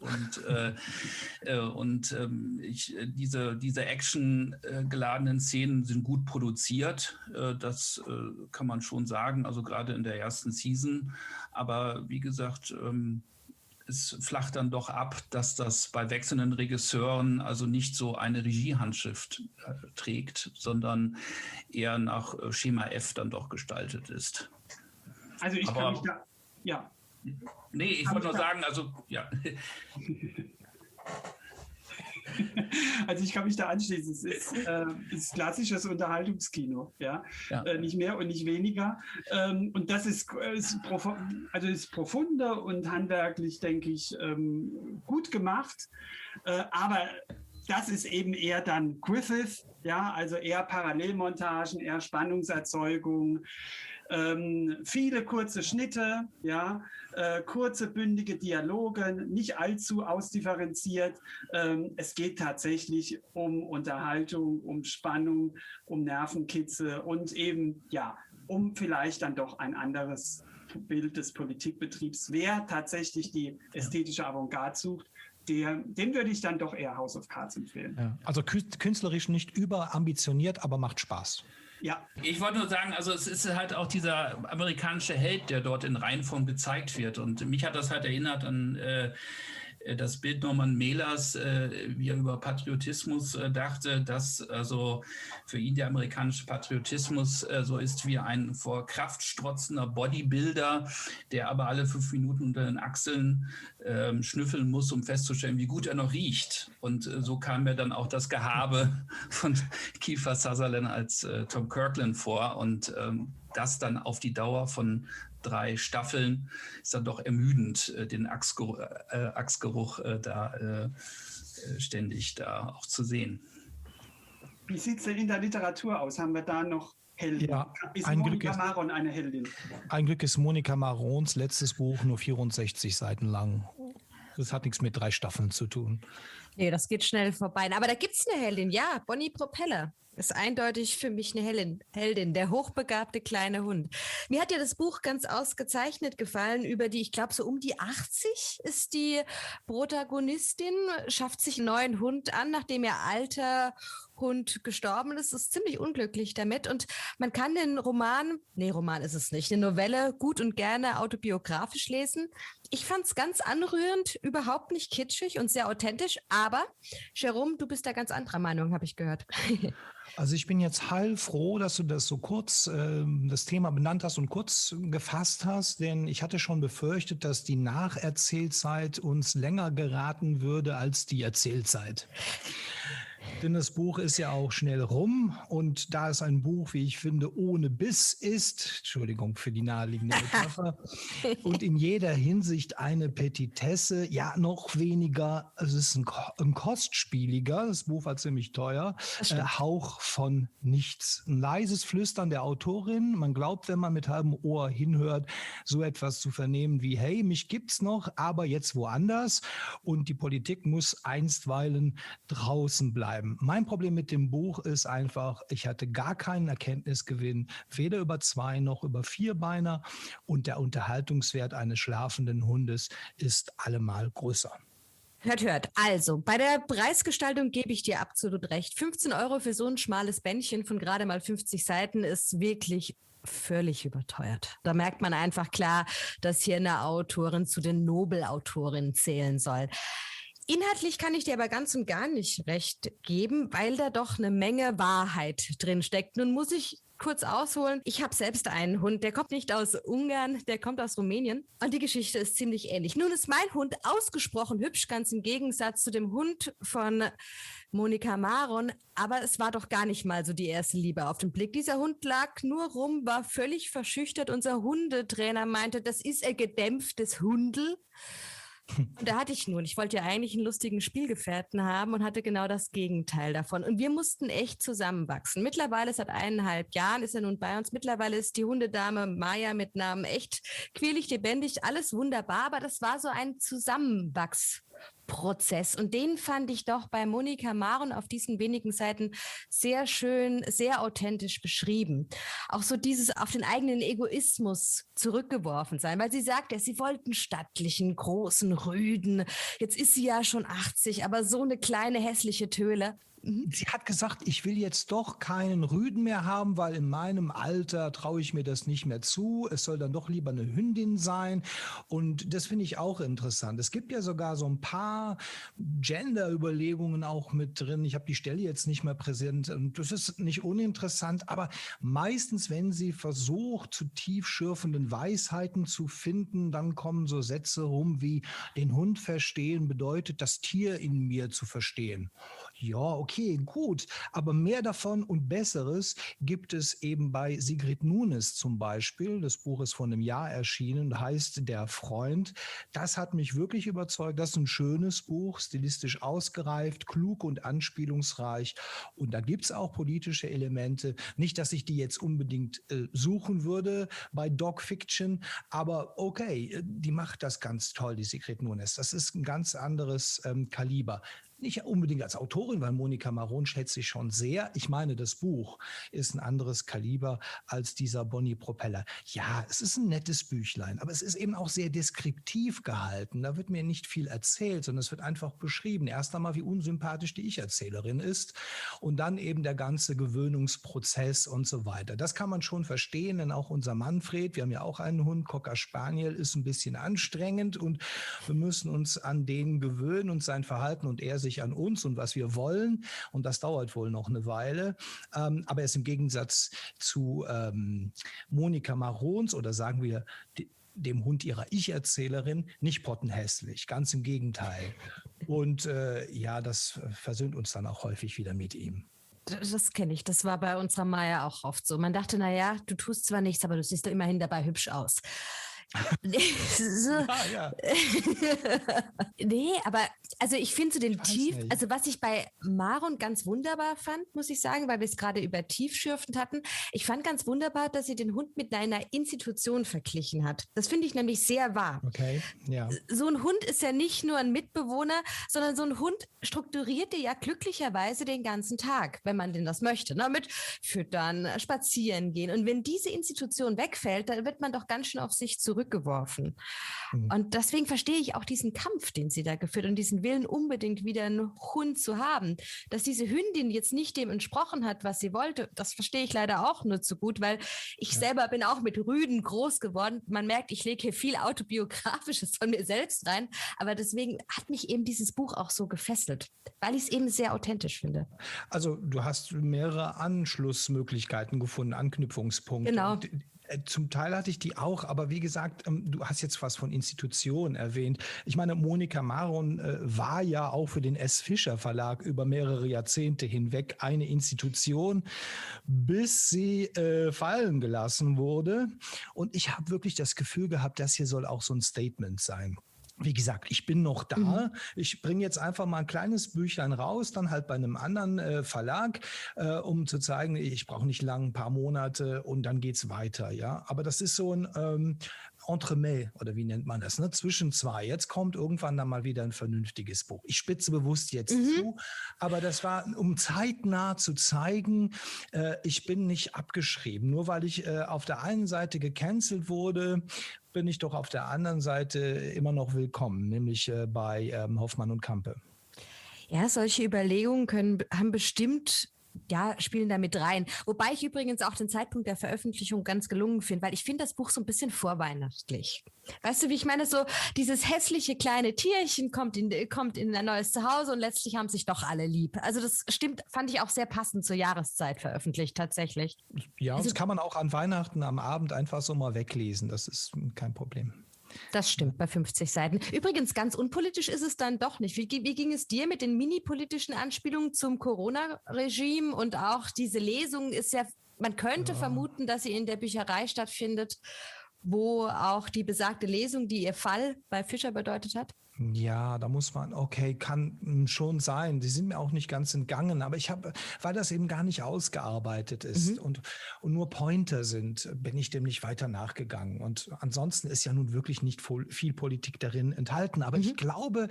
Speaker 4: Diese actiongeladenen Szenen sind gut produziert. Das kann man schon sagen, also gerade in der ersten Season. Aber wie gesagt, es flacht dann doch ab, dass das bei wechselnden Regisseuren also nicht so eine Regiehandschrift trägt, sondern eher nach Schema F dann doch gestaltet ist.
Speaker 2: Also ich kann mich da, ja.
Speaker 4: Nee, ich wollte nur sagen, also ja.
Speaker 2: Also ich kann mich da anschließen. Es ist klassisches Unterhaltungskino, ja? Nicht mehr und nicht weniger. Und das ist profunder und handwerklich, denke ich, gut gemacht. Aber das ist eben eher dann Griffith, ja, also eher Parallelmontagen, eher Spannungserzeugung. Viele kurze Schnitte, ja, kurze, bündige Dialoge, nicht allzu ausdifferenziert. Es geht tatsächlich um Unterhaltung, um Spannung, um Nervenkitzel und eben, ja, um vielleicht dann doch ein anderes Bild des Politikbetriebs. Wer tatsächlich die ästhetische Avantgarde sucht, dem würde ich dann doch eher House of Cards empfehlen.
Speaker 3: Ja, also künstlerisch nicht überambitioniert, aber macht Spaß.
Speaker 2: Ja.
Speaker 4: Ich wollte nur sagen, also es ist halt auch dieser amerikanische Held, der dort in Reihenform gezeigt wird. Und mich hat das halt erinnert an das Bild Norman Mailers, wie er über Patriotismus dachte, dass also für ihn der amerikanische Patriotismus so ist wie ein vor Kraft strotzender Bodybuilder, der aber alle 5 Minuten unter den Achseln schnüffeln muss, um festzustellen, wie gut er noch riecht. Und so kam mir dann auch das Gehabe von Kiefer Sutherland als Tom Kirkland vor. Und das dann auf die Dauer von 3 Staffeln ist dann doch ermüdend, den Achsgeruch ständig da auch zu sehen.
Speaker 2: Wie sieht es denn in der Literatur aus? Haben wir da noch Helden?
Speaker 3: Ja,
Speaker 2: ist Monika Maron eine Heldin?
Speaker 3: Ein Glück ist Monika Marons letztes Buch nur 64 Seiten lang. Das hat nichts mit 3 Staffeln zu tun.
Speaker 1: Nee, das geht schnell vorbei. Aber da gibt es eine Heldin, ja, Bonnie Propeller. Ist eindeutig für mich eine Heldin, der hochbegabte kleine Hund. Mir hat ja das Buch ganz ausgezeichnet gefallen, über die, ich glaube, so um die 80 ist die Protagonistin, schafft sich einen neuen Hund an, nachdem ihr alter Hund gestorben ist ziemlich unglücklich damit. Und man kann den Roman ist es nicht, eine Novelle gut und gerne autobiografisch lesen. Ich fand es ganz anrührend, überhaupt nicht kitschig und sehr authentisch. Aber, Jerome, du bist da ganz anderer Meinung, habe ich gehört.
Speaker 3: Also ich bin jetzt heilfroh, dass du das so kurz, das Thema benannt hast und kurz gefasst hast, denn ich hatte schon befürchtet, dass die Nacherzählzeit uns länger geraten würde als die Erzählzeit. Denn das Buch ist ja auch schnell rum und da es ein Buch, wie ich finde, ohne Biss ist, Entschuldigung für die naheliegende Metapher, und in jeder Hinsicht eine Petitesse, ja noch weniger, es ist ein kostspieliger, das Buch war ziemlich teuer, Hauch von nichts. Ein leises Flüstern der Autorin, man glaubt, wenn man mit halbem Ohr hinhört, so etwas zu vernehmen wie, hey, mich gibt's noch, aber jetzt woanders und die Politik muss einstweilen draußen bleiben. Mein Problem mit dem Buch ist einfach, ich hatte gar keinen Erkenntnisgewinn, weder über Zwei- noch über Vierbeiner und der Unterhaltungswert eines schlafenden Hundes ist allemal größer.
Speaker 1: Hört. Also, bei der Preisgestaltung gebe ich dir absolut recht. 15 € für so ein schmales Bändchen von gerade mal 50 Seiten ist wirklich völlig überteuert. Da merkt man einfach klar, dass hier eine Autorin zu den Nobelautorinnen zählen soll. Inhaltlich kann ich dir aber ganz und gar nicht recht geben, weil da doch eine Menge Wahrheit drin steckt. Nun muss ich kurz ausholen. Ich habe selbst einen Hund, der kommt nicht aus Ungarn, der kommt aus Rumänien. Und die Geschichte ist ziemlich ähnlich. Nun ist mein Hund ausgesprochen hübsch, ganz im Gegensatz zu dem Hund von Monika Maron. Aber es war doch gar nicht mal so die erste Liebe auf den Blick. Dieser Hund lag nur rum, war völlig verschüchtert. Unser Hundetrainer meinte, das ist ein gedämpftes Hundel. Und da hatte ich wollte ja eigentlich einen lustigen Spielgefährten haben und hatte genau das Gegenteil davon. Und wir mussten echt zusammenwachsen. Mittlerweile, seit 1,5 Jahren ist er nun bei uns. Mittlerweile ist die Hundedame Maya mit Namen echt quirlig, lebendig, alles wunderbar. Aber das war so ein Zusammenwachsprozess. Und den fand ich doch bei Monika Maron auf diesen wenigen Seiten sehr schön, sehr authentisch beschrieben. Auch so dieses auf den eigenen Egoismus zurückgeworfen sein, weil sie sagt, ja, sie wollten stattlichen, großen Rüden. Jetzt ist sie ja schon 80, aber so eine kleine hässliche Töle.
Speaker 3: Sie hat gesagt, ich will jetzt doch keinen Rüden mehr haben, weil in meinem Alter traue ich mir das nicht mehr zu. Es soll dann doch lieber eine Hündin sein. Und das finde ich auch interessant. Es gibt ja sogar so ein paar Gender-Überlegungen auch mit drin. Ich habe die Stelle jetzt nicht mehr präsent. Und das ist nicht uninteressant. Aber meistens, wenn sie versucht, zu tiefschürfenden Weisheiten zu finden, dann kommen so Sätze rum wie, den Hund verstehen bedeutet, das Tier in mir zu verstehen. Ja, okay, gut. Aber mehr davon und Besseres gibt es eben bei Sigrid Nunes zum Beispiel. Das Buch ist vor einem Jahr erschienen, heißt Der Freund. Das hat mich wirklich überzeugt. Das ist ein schönes Buch, stilistisch ausgereift, klug und anspielungsreich. Und da gibt es auch politische Elemente. Nicht, dass ich die jetzt unbedingt suchen würde bei Dog Fiction, aber okay, die macht das ganz toll, die Sigrid Nunes. Das ist ein ganz anderes Kaliber. Nicht unbedingt als Autorin, weil Monika Maron schätze ich schon sehr. Ich meine, das Buch ist ein anderes Kaliber als dieser Bonnie Propeller. Ja, es ist ein nettes Büchlein, aber es ist eben auch sehr deskriptiv gehalten. Da wird mir nicht viel erzählt, sondern es wird einfach beschrieben. Erst einmal, wie unsympathisch die Ich-Erzählerin ist und dann eben der ganze Gewöhnungsprozess und so weiter. Das kann man schon verstehen, denn auch unser Manfred, wir haben ja auch einen Hund, Cocker Spaniel, ist ein bisschen anstrengend und wir müssen uns an den gewöhnen und sein Verhalten und er sich an uns und was wir wollen. Und das dauert wohl noch eine Weile. Aber er ist im Gegensatz zu Monika Marons oder sagen wir dem Hund ihrer Ich-Erzählerin nicht pottenhässlich. Ganz im Gegenteil. Und ja, das versöhnt uns dann auch häufig wieder mit ihm.
Speaker 1: Das kenne ich. Das war bei unserer Maya auch oft so. Man dachte, naja, du tust zwar nichts, aber du siehst doch immerhin dabei hübsch aus. So.
Speaker 3: Ja.
Speaker 1: Nee, aber also ich finde so den also was ich bei Maron ganz wunderbar fand, muss ich sagen, weil wir es gerade über tiefschürfend hatten. Ich fand ganz wunderbar, dass sie den Hund mit einer Institution verglichen hat. Das finde ich nämlich sehr wahr.
Speaker 3: Okay, ja.
Speaker 1: So ein Hund ist ja nicht nur ein Mitbewohner, sondern so ein Hund strukturiert dir ja glücklicherweise den ganzen Tag, wenn man denn das möchte, ne? Mit Füttern, spazieren gehen. Und wenn diese Institution wegfällt, dann wird man doch ganz schön auf sich zurückgeworfen. Und deswegen verstehe ich auch diesen Kampf, den sie da geführt und diesen Willen, unbedingt wieder einen Hund zu haben. Dass diese Hündin jetzt nicht dem entsprochen hat, was sie wollte, das verstehe ich leider auch nur zu gut, weil ich selber bin auch mit Rüden groß geworden. Man merkt, ich lege hier viel Autobiografisches von mir selbst rein, aber deswegen hat mich eben dieses Buch auch so gefesselt, weil ich es eben sehr authentisch finde.
Speaker 3: Also du hast mehrere Anschlussmöglichkeiten gefunden, Anknüpfungspunkte.
Speaker 1: Genau.
Speaker 3: Zum Teil hatte ich die auch, aber wie gesagt, du hast jetzt was von Institutionen erwähnt. Ich meine, Monika Maron war ja auch für den S. Fischer Verlag über mehrere Jahrzehnte hinweg eine Institution, bis sie fallen gelassen wurde. Und ich habe wirklich das Gefühl gehabt, das hier soll auch so ein Statement sein. Wie gesagt, ich bin noch da. Ich bringe jetzt einfach mal ein kleines Büchlein raus, dann halt bei einem anderen Verlag, um zu zeigen, ich brauche nicht lang, ein paar Monate und dann geht's weiter. Ja, aber das ist so ein Entremets, oder wie nennt man das, ne? Zwischen zwei. Jetzt kommt irgendwann dann mal wieder ein vernünftiges Buch. Ich spitze bewusst jetzt zu, aber das war, um zeitnah zu zeigen, ich bin nicht abgeschrieben. Nur weil ich auf der einen Seite gecancelt wurde, bin ich doch auf der anderen Seite immer noch willkommen, nämlich bei Hoffmann und Campe.
Speaker 1: Ja, solche Überlegungen haben bestimmt, ja, spielen da mit rein. Wobei ich übrigens auch den Zeitpunkt der Veröffentlichung ganz gelungen finde, weil ich finde das Buch so ein bisschen vorweihnachtlich. Weißt du, wie ich meine? So dieses hässliche kleine Tierchen kommt in ein neues Zuhause und letztlich haben sich doch alle lieb. Also das stimmt, fand ich auch sehr passend zur Jahreszeit veröffentlicht, tatsächlich.
Speaker 3: Ja, also, das kann man auch an Weihnachten am Abend einfach so mal weglesen. Das ist kein Problem.
Speaker 1: Das stimmt, bei 50 Seiten. Übrigens, ganz unpolitisch ist es dann doch nicht. Wie ging es dir mit den mini-politischen Anspielungen zum Corona-Regime? Und auch diese Lesung ist ja, man könnte vermuten, dass sie in der Bücherei stattfindet, wo auch die besagte Lesung, die ihr Fall bei Fischer bedeutet hat?
Speaker 3: Ja, da muss man, okay, kann schon sein. Die sind mir auch nicht ganz entgangen, aber weil das eben gar nicht ausgearbeitet ist und nur Pointer sind, bin ich dem nicht weiter nachgegangen. Und ansonsten ist ja nun wirklich nicht viel Politik darin enthalten. Aber ich glaube,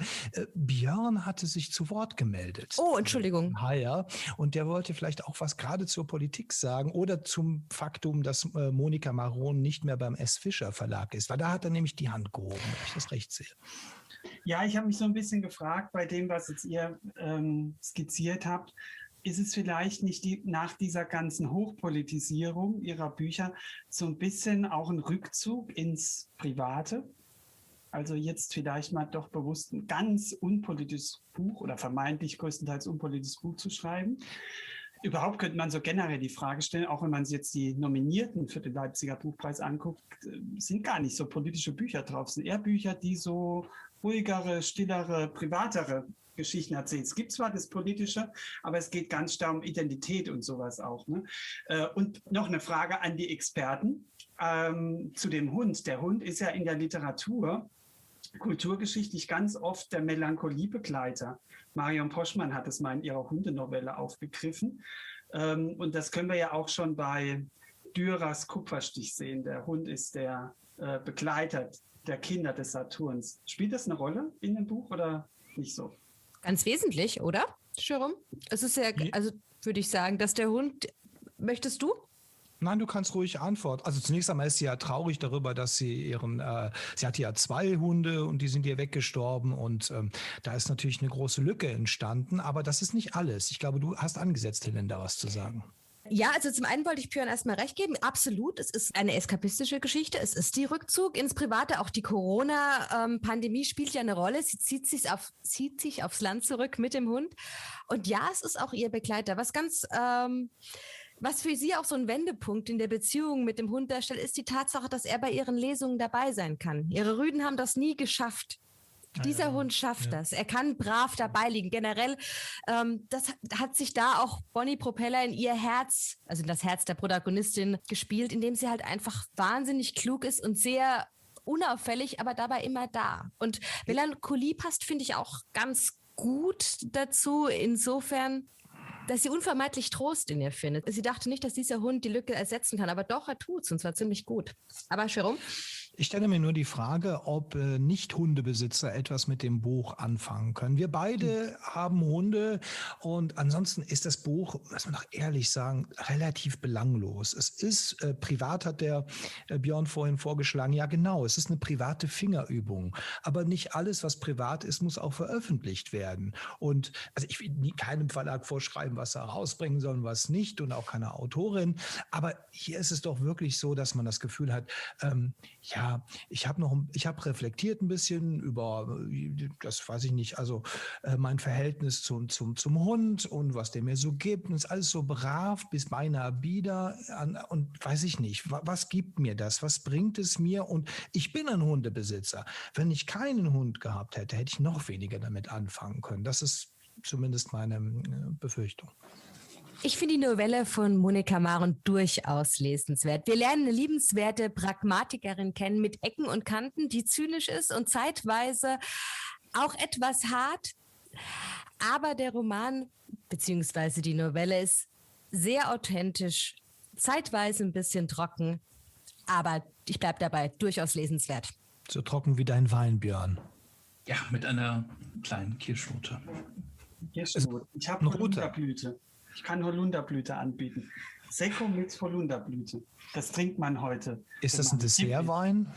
Speaker 3: Björn hatte sich zu Wort gemeldet.
Speaker 1: Oh, Entschuldigung.
Speaker 3: Heyer. Und der wollte vielleicht auch was gerade zur Politik sagen oder zum Faktum, dass Monika Maron nicht mehr beim S. Fischer Verlag ist. Weil da hat er nämlich die Hand gehoben, wenn ich das recht sehe.
Speaker 2: Ja, ich habe mich so ein bisschen gefragt, bei dem, was jetzt ihr skizziert habt, ist es vielleicht nicht nach dieser ganzen Hochpolitisierung ihrer Bücher so ein bisschen auch ein Rückzug ins Private? Also jetzt vielleicht mal doch bewusst ein ganz unpolitisches Buch oder vermeintlich größtenteils unpolitisches Buch zu schreiben. Überhaupt könnte man so generell die Frage stellen, auch wenn man sich jetzt die Nominierten für den Leipziger Buchpreis anguckt, sind gar nicht so politische Bücher drauf. Es sind eher Bücher, die so ruhigere, stillere, privatere Geschichten erzählen. Es gibt zwar das Politische, aber es geht ganz stark um Identität und sowas auch. Ne? Und noch eine Frage an die Experten zu dem Hund. Der Hund ist ja in der Literatur kulturgeschichtlich ganz oft der Melancholiebegleiter. Marion Poschmann hat es mal in ihrer Hundenovelle aufgegriffen. Und das können wir ja auch schon bei Dürers Kupferstich sehen. Der Hund ist der Begleiter der Kinder des Saturns. Spielt das eine Rolle in dem Buch oder nicht so?
Speaker 1: Ganz wesentlich, oder, Jérôme? Es ist ja, also würde ich sagen, dass der Hund, möchtest du?
Speaker 3: Nein, du kannst ruhig antworten. Also zunächst einmal ist sie ja traurig darüber, dass sie sie hatte ja 2 Hunde und die sind ihr weggestorben und da ist natürlich eine große Lücke entstanden, aber das ist nicht alles. Ich glaube, du hast angesetzt, Helen, da was zu sagen.
Speaker 1: Ja, also zum einen wollte ich Björn erstmal recht geben. Absolut, es ist eine eskapistische Geschichte. Es ist die Rückzug ins Private. Auch die Corona-Pandemie spielt ja eine Rolle. Sie zieht sich aufs Land zurück mit dem Hund. Und ja, es ist auch ihr Begleiter. Was für sie auch so ein Wendepunkt in der Beziehung mit dem Hund darstellt, ist die Tatsache, dass er bei ihren Lesungen dabei sein kann. Ihre Rüden haben das nie geschafft. Dieser Hund schafft das. Er kann brav dabei liegen. Generell, das hat sich da auch Bonnie Propeller in ihr Herz, also in das Herz der Protagonistin gespielt, indem sie halt einfach wahnsinnig klug ist und sehr unauffällig, aber dabei immer da. Und Melancholie passt, finde ich, auch ganz gut dazu, insofern, dass sie unvermeidlich Trost in ihr findet. Sie dachte nicht, dass dieser Hund die Lücke ersetzen kann, aber doch, er tut's und zwar ziemlich gut. Aber Jérôme?
Speaker 3: Ich stelle mir nur die Frage, ob Nicht-Hundebesitzer etwas mit dem Buch anfangen können. Wir beide haben Hunde und ansonsten ist das Buch, muss man doch ehrlich sagen, relativ belanglos. Es ist, privat hat der Björn vorhin vorgeschlagen, ja genau, es ist eine private Fingerübung. Aber nicht alles, was privat ist, muss auch veröffentlicht werden. Und also ich will keinem Verlag vorschreiben, was er rausbringen soll und was nicht und auch keiner Autorin. Aber hier ist es doch wirklich so, dass man das Gefühl hat, ja, Ja, ich habe reflektiert ein bisschen über, das weiß ich nicht, also mein Verhältnis zum Hund und was der mir so gibt. Und ist alles so brav bis beinahe bieder. Und weiß ich nicht, was gibt mir das? Was bringt es mir? Und ich bin ein Hundebesitzer. Wenn ich keinen Hund gehabt hätte, hätte ich noch weniger damit anfangen können. Das ist zumindest meine Befürchtung.
Speaker 1: Ich finde die Novelle von Monika Maron durchaus lesenswert. Wir lernen eine liebenswerte Pragmatikerin kennen mit Ecken und Kanten, die zynisch ist und zeitweise auch etwas hart. Aber der Roman bzw. die Novelle ist sehr authentisch, zeitweise ein bisschen trocken, aber ich bleibe dabei, durchaus lesenswert.
Speaker 3: So trocken wie dein Wein, Björn.
Speaker 4: Ja, mit einer kleinen Kirschnote.
Speaker 2: Kirschnote. Ich habe Holunderblüte. Ich kann Holunderblüte anbieten. Sekko mit Holunderblüte. Das trinkt man heute.
Speaker 3: Ist das ein Dessertwein?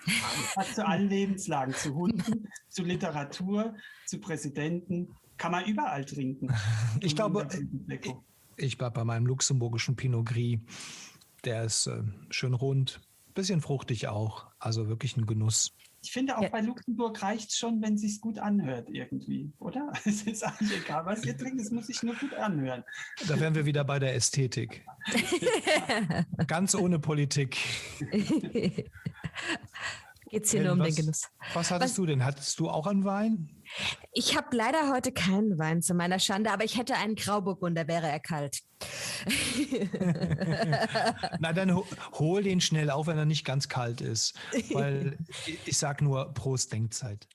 Speaker 2: Das hat zu allen Lebenslagen, zu Hunden, zu Literatur, zu Präsidenten. Kann man überall trinken.
Speaker 3: Ich glaube, ich war bei meinem luxemburgischen Pinot Gris. Der ist schön rund, bisschen fruchtig auch. Also wirklich ein Genuss.
Speaker 2: Ich finde, auch bei Luxemburg reicht es schon, wenn es sich gut anhört irgendwie, oder? Es ist eigentlich egal, was ihr trinkt, es muss sich nur gut anhören.
Speaker 3: Da wären wir wieder bei der Ästhetik. Ganz ohne Politik.
Speaker 1: Geht's hier nur um den Genuss.
Speaker 3: Was hattest du denn? Hattest du auch einen Wein?
Speaker 1: Ich habe leider heute keinen Wein zu meiner Schande, aber ich hätte einen Grauburgunder, wäre er kalt.
Speaker 3: Na, dann hol den schnell auf, wenn er nicht ganz kalt ist. Weil ich sage nur Prost Denkzeit.